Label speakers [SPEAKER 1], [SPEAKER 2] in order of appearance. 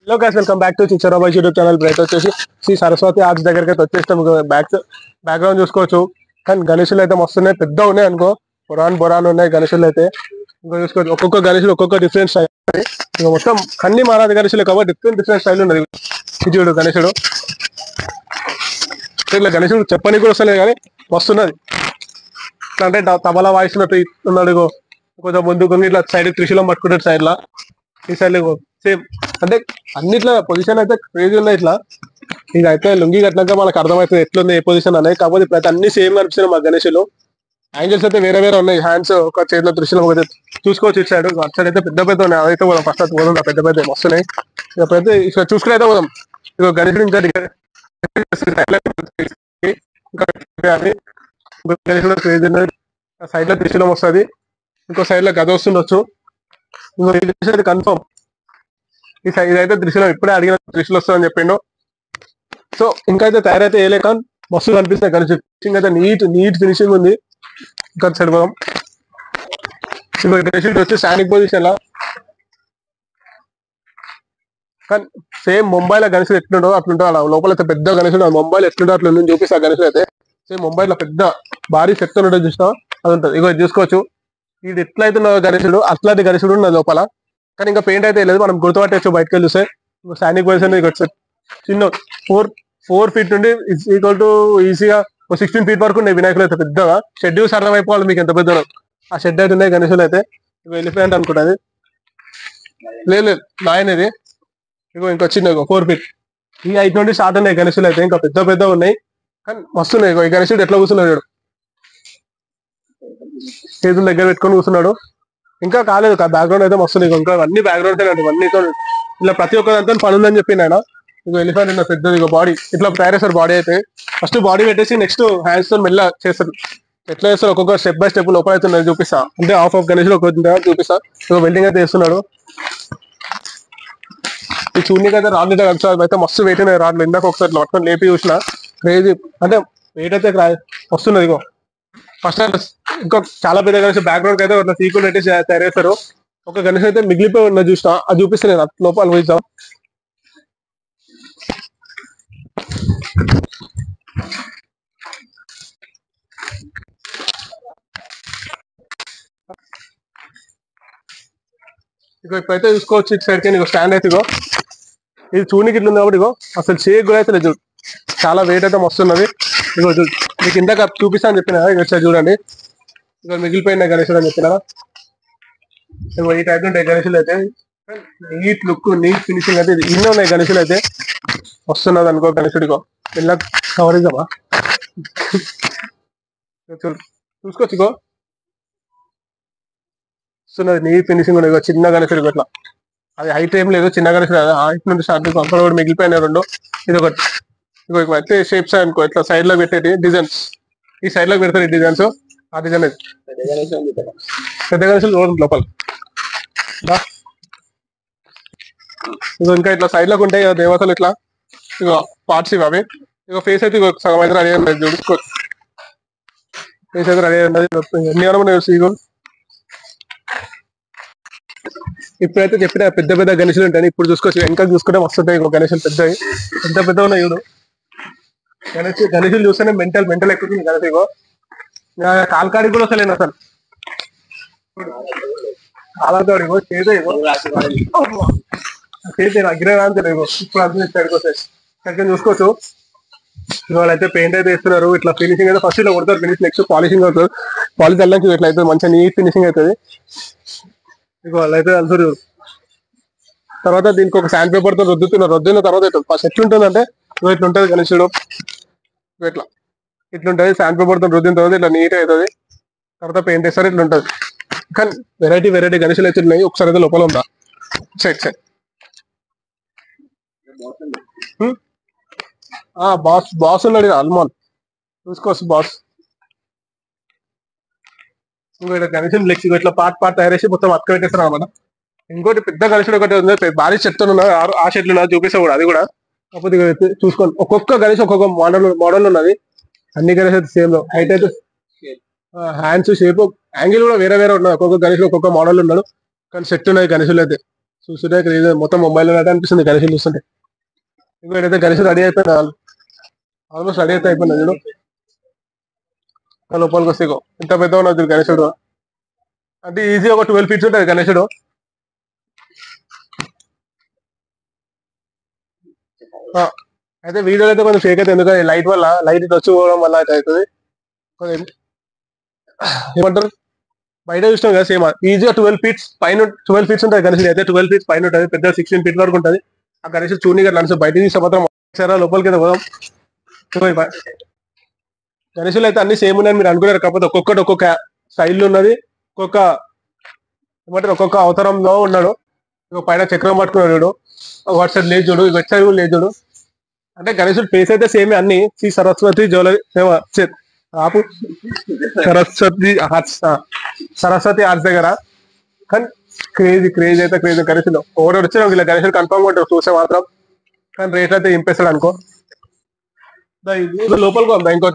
[SPEAKER 1] Hello guys, welcome back to Chichara Bhai YouTube channel. Bright వచ్చేసి Sri Saraswati arts దగ్గరికి అయితే వచ్చేస్తాం. బ్యాక్గ్రౌండ్ చూసుకోవచ్చు. కానీ గణేషులు అయితే మస్తున్నాయి, పెద్ద ఉన్నాయి అనుకో. బొరాన్ ఉన్నాయి గణేషులు అయితే. ఇంకా చూసుకోవచ్చు, ఒక్కొక్క గణేషులు ఒక్కొక్క డిఫరెంట్ స్టైల్. ఇంకా మొత్తం కన్ని మారాది గణేషులు కాబట్టి డిఫరెంట్ స్టైల్ ఉన్నది. చూడు గణేషుడు ఇట్లా గణేషుడు చెప్పని కూడా వస్తలేదు కానీ వస్తున్నది. ఇట్లా అంటే తబలా వాయిస్తున్నట్టు ఉన్నాడు. ఇగో కొంచెం ముందు కొన్ని ఇట్లా సైడ్ త్రిశూలం పట్టుకుంటాడు సైడ్ లా. ఈ సైడ్ సేమ్ అంటే అన్నిట్లా పొజిషన్ అయితే క్రేజీ ఉన్నాయి. ఇట్లా ఇక అయితే లుంగి కట్టినాక మనకు అర్థమవుతుంది ఎట్లుంది ఏ పొజిషన్ అనేది. కాకపోతే ఇప్పుడు అయితే అన్ని సేమ్ కనిపిస్తున్నాయి మా గణేషులు. యాంగిల్స్ అయితే వేరే వేరే ఉన్నాయి. హ్యాండ్స్ ఒక చేతిలో త్రిశూలం ఒకటి చూసుకోవచ్చు. ఇటు సైడ్ అటు సైడ్ అయితే పెద్ద ఉన్నాయి. అదైతే పోదాం ఫస్ట్. అది పోదాం, పెద్ద వస్తున్నాయి. ఇకపోతే ఇక్కడ చూసుకుని అయితే పోదాం. ఇక గణేషుడు ఇంకా గణేషుడు క్రేజీ ఉన్నది. సైడ్ లో త్రిశూలం వస్తుంది, ఇంకో సైడ్ లో గద వస్తుండొచ్చు. ఇంకో కన్ఫర్మ్ ఇదైతే త్రిశూలం. ఇప్పుడే అడిగిన త్రిశూలం వస్తుందని చెప్పిండు. సో ఇంకా అయితే తయారైతే వేయలేక మస్తు కనిపిస్తున్నాయి గణేష్. ఫినిషింగ్ అయితే నీట్ ఫినిషింగ్ ఉంది. ఇంకా సైడ్ పోదాం. ఇంకో గణేషుడు వచ్చి స్టాండింగ్ పొజిషన్ లా. కానీ సేమ్ ముంబైలో గణేషుడు ఎట్లుండో అట్లుంటో అలా లోపల అయితే పెద్ద గణేషుడు. ముంబైలో ఎట్లుంటో అట్లా చూపిస్తా. గణేషుడు అయితే సేమ్ ముంబైలో పెద్ద భారీ శక్తి ఉంటుంది చూసినా అది ఉంటుంది. ఇగో చూసుకోవచ్చు. ఇది ఎట్లయితే గణేషుడు అట్లాంటి గణేషుడు ఉన్నది లోపల. కానీ ఇంకా పెయింట్ అయితే లేదు, మనం గుర్తుపట్టచ్చు బయటకు వెళ్ళి చూస్తే. స్టాండింగ్ పొజిషన్ చిన్న 4 feet నుండి ఈక్వల్ టు ఈజీగా 16 feet వరకు ఉన్నాయి వినాయకులు అయితే పెద్దగా. షెడ్ చూసి అర్థమైపోవాలి మీకు ఎంత పెద్ద ఆ షెడ్ అయితే ఉన్నాయి గణేషులు అయితే. ఇక వెళ్ళిపోయింది అనుకుంటుంది. లేదు నాయన ఇది. ఇగో ఇంకా చిన్న 4 feet ఈ 5 నుండి స్టార్ట్ ఉన్నాయి గణేషులు అయితే. ఇంకా పెద్ద ఉన్నాయి కానీ మస్తున్నాయి. ఈ గణేషుడు ఎట్లా కూర్చున్నాడు, చేతుల దగ్గర పెట్టుకొని కూర్చున్నాడు. ఇంకా కాలేదు, బ్యాక్గ్రౌండ్ అయితే మస్తుంది. ఇంకా అన్ని బ్యాక్గ్రౌండ్స్ అన్ని ఇలా ప్రతి ఒక్కదంతా పని ఉందని చెప్పింది ఆయన. ఇక ఎలిఫెంట్ ఉన్న పెద్దది. ఇక బాడీ ఇట్లా తయారు చేస్తారు. బాడీ అయితే ఫస్ట్ బాడీ పెట్టేసి నెక్స్ట్ హ్యాండ్స్ తో మెల్ల చేస్తారు. ఎట్లా చేస్తారు ఒక్కొక్క స్టెప్ బై స్టెప్ లోపల అయితే చూపిస్తా. అంటే ఆఫ్ గణేష్ లో చూపిస్తా. ఇక వెల్డింగ్ అయితే చేస్తున్నాడు. ఈ చూడనికి అయితే రాడ్లు అయితే మస్తు వెయిట్ ఉన్నాయి రాడ్లు. ఇందాక ఒకసారి పట్టుకొని లేపి చూసిన క్రేజీ అంటే వెయిట్ అయితే వస్తున్నది. ఇగో ఫస్ట్ ఇంకో చాలా పెద్ద గణేష్ బ్యాక్గ్రౌండ్ అయితే ఒక సీక్వెల్ అయితే తయారు చేస్తారు. ఒక గణేష్ అయితే మిగిలిపోయి ఉన్న చూసిన అది చూపిస్తే నేను లోపల పోయిద్దాం. ఇగో ఇప్పుడైతే చూసుకోవచ్చు. ఇటు సైడ్ కి స్టాండ్ అయితే ఇగో ఇది చూడనికి ఇట్లుంది కాబట్టి ఇగో అసలు షేక్ కూడా అయితే లేదు. చాలా వెయిట్ అయితే వస్తున్నది. ఇగో మీకు ఇందాక చూపిస్తా అని చెప్పిన ఇక చూడండి. ఇక మిగిలిపోయిన గణేషుడు అని చెప్పిన ఈ టైప్ ఉంటాయి గణేషులు అయితే. నీట్ లుక్ నీట్ ఫినిషింగ్ అయితే ఇన్ని ఉన్నాయి గణేషులు అయితే. వస్తున్నది అనుకో గణేషుడిగో ఇలా కవర్ ఇద్దామా చూసుకోవచ్చు. ఇగో వస్తున్నది నీట్ ఫినిషింగ్ ఉన్నాయి. చిన్న గణేషుడికి ఇట్లా అది హైట్ ఏం లేదు, చిన్న గణేషుడు హైట్ నుండి స్టార్ట్ అక్కడ కూడా మిగిలిపోయినాయి 2. ఇది ఒకటి. ఇగో అయితే షేప్స్ అనుకో ఇట్లా సైడ్ లో పెట్టేది డిజైన్స్. ఈ సైడ్ లో పెడతారు ఈ డిజైన్స్. ఆ డిజైన్ పెద్ద గణేషులు లోపల. ఇగో ఇంకా ఇట్లా సైడ్ లోకి ఉంటాయి దేవతలు ఇట్లా. ఇగో పార్ట్స్ ఇవి అవి. ఇగో ఫేస్ అయితే సగం అయితే రెడీ ఉన్నది చూసుకోవచ్చు. ఫేస్ అయితే రెడీ ఉన్నది. ఎన్ని ఇగో ఇప్పుడైతే చెప్పిన పెద్ద గణేషులు ఉంటాయి. ఇప్పుడు చూసుకోవచ్చు. వెనక చూసుకుంటే వస్తుంటాయి ఇంకో గణేషులు పెద్ద ఉన్నాయి. ఇవ్వడు గణేషులు చూస్తేనే మెంటల్ ఎక్కుతుంది గణేష్. ఇగో కాల్కాడికి కూడా వస్తలేను అసలు. కాలకాడు ఇగో చేతే ఇగో చేతే అగ్రహాంతలు ఇగో ఇప్పుడు అర్థం ఇక్కడికి చూసుకోవచ్చు. వాళ్ళైతే పెయింట్ అయితే వేస్తున్నారు. ఇట్లా ఫినిషింగ్ అయితే ఫస్ట్ ఇలా కొడతారు. ఫినిష్ నెక్స్ట్ పాలిషింగ్ అవుతారు. పాలిష్ వెళ్ళడానికి ఇట్లా అయితే మంచిగా నీట్ ఫినిషింగ్ అవుతుంది. ఇక వాళ్ళైతే వెళ్తారు. తర్వాత దీనికి ఒక శాండ్ పేపర్ తో రుద్దిన తర్వాత ఫస్ట్ ఎట్లుంటుంది అంటే ఇట్లుంటది గణేషుడు. ఇట్లుంటది శాండ్ పేపర్ తో రుద్దిన తర్వాత ఇట్లా నీట్ అవుతుంది. తర్వాత పెయింట్ వేస్తారు. ఇట్లుంటది. కానీ వెరైటీ గణేషులు అయితే ఉన్నాయి. ఒకసారి అయితే లోపల ఉందా సైడ్ బాస్ ఉన్నాడు హనుమాన్. చూసుకోవచ్చు బాస్. ఇంకో గణేషుడు లెక్స్ ఇట్లా పార్ట్ తయారు చేసి మొత్తం అక్క పెట్టేస్తారు అనమాట. ఇంకోటి పెద్ద గణేషుడు ఒకటి ఉంది, భారీ చెట్లు ఉన్నారు. ఆ చెట్లు ఉన్నది చూపిస్తా కూడా అది కూడా. కాకపోతే చూసుకోండి ఒక్కొక్క గణేష్ ఒక్కొక్క మోడల్ ఉన్నది. అన్ని గణేష్ అయితే సేమ్ హైట్ అయితే హ్యాండ్స్ షేప్ యాంగిల్ కూడా వేరే ఉన్నాయి. ఒక్కొక్క గణేష్ ఒక్కొక్క మోడల్ ఉన్నాడు. కానీ సెట్ ఉన్నాయి గణేషులు అయితే. చూస్తుంటే క్రేజ్ మొత్తం మొబైల్ అయితే అనిపిస్తుంది గణేష్ చూస్తుంటే. ఇంకో ఏదైతే గణేష్ రెడీ అయిపోయినా ఆల్మోస్ట్ రెడీ అయితే అయిపోయినా చూడు. లోపలికి వస్తే ఇగో ఇంత పెద్ద ఉన్నది గణేశుడు. అంటే ఈజీ ఒక 12 ఫీట్స్ ఉంటుంది గణేశుడు. ఆ, అయితే వీడియోలో అయితే కొంచెం ఫేక్ అయితే ఎందుకంటే లైట్ వల్ల లైట్ వచ్చి పోవడం వల్ల అయితే అవుతుంది. కొంచెం ఏమంటారు బయట చూసినాం కదా సేమ్ ఈజీగా 12 ఫీట్స్ పైన 12 ఫీట్స్ ఉంటుంది గణేశుడు అయితే 12 ఫీట్స్ పైన ఉంటుంది పెద్ద 16 ఫీట్ వరకు ఉంటుంది. ఆ గణేశుడు చూడని నడుచు బయట తీసే మాత్రం సరే లోపలికి అయితే పోదాం. గణేశులు అయితే అన్ని సేమ్ ఉన్నాయని మీరు అనుకున్నారు కాకపోతే ఒక్కొక్కటి ఒక్కొక్క స్టైల్ ఉన్నది. ఒక్కొక్క ఏమంటారు ఒక్కొక్క అవతారంలో ఉన్నాడు. ఇక పైన చక్రం పట్టుకున్నాడు వాట్ సైడ్ లేదు చూడు వెట్ సైడ్ లేదు చూడు. అంటే గణేశుడు ఫేస్ అయితే సేమే అన్ని శ్రీ సరస్వతి జ్యువెలరీ ఆపు సరస్వతి ఆర్ట్స్ దగ్గర. కానీ క్రేజ్ అయితే క్రేజ్ గణేశుడు ఓవర్ వచ్చినా ఇలా గణేశుడు కన్ఫర్మ్ ఉంటాడు చూసే మాత్రం. కానీ రేట్ అయితే ఇంపేస్తాడు అనుకో. లోపలికి ఉందా ఇంకో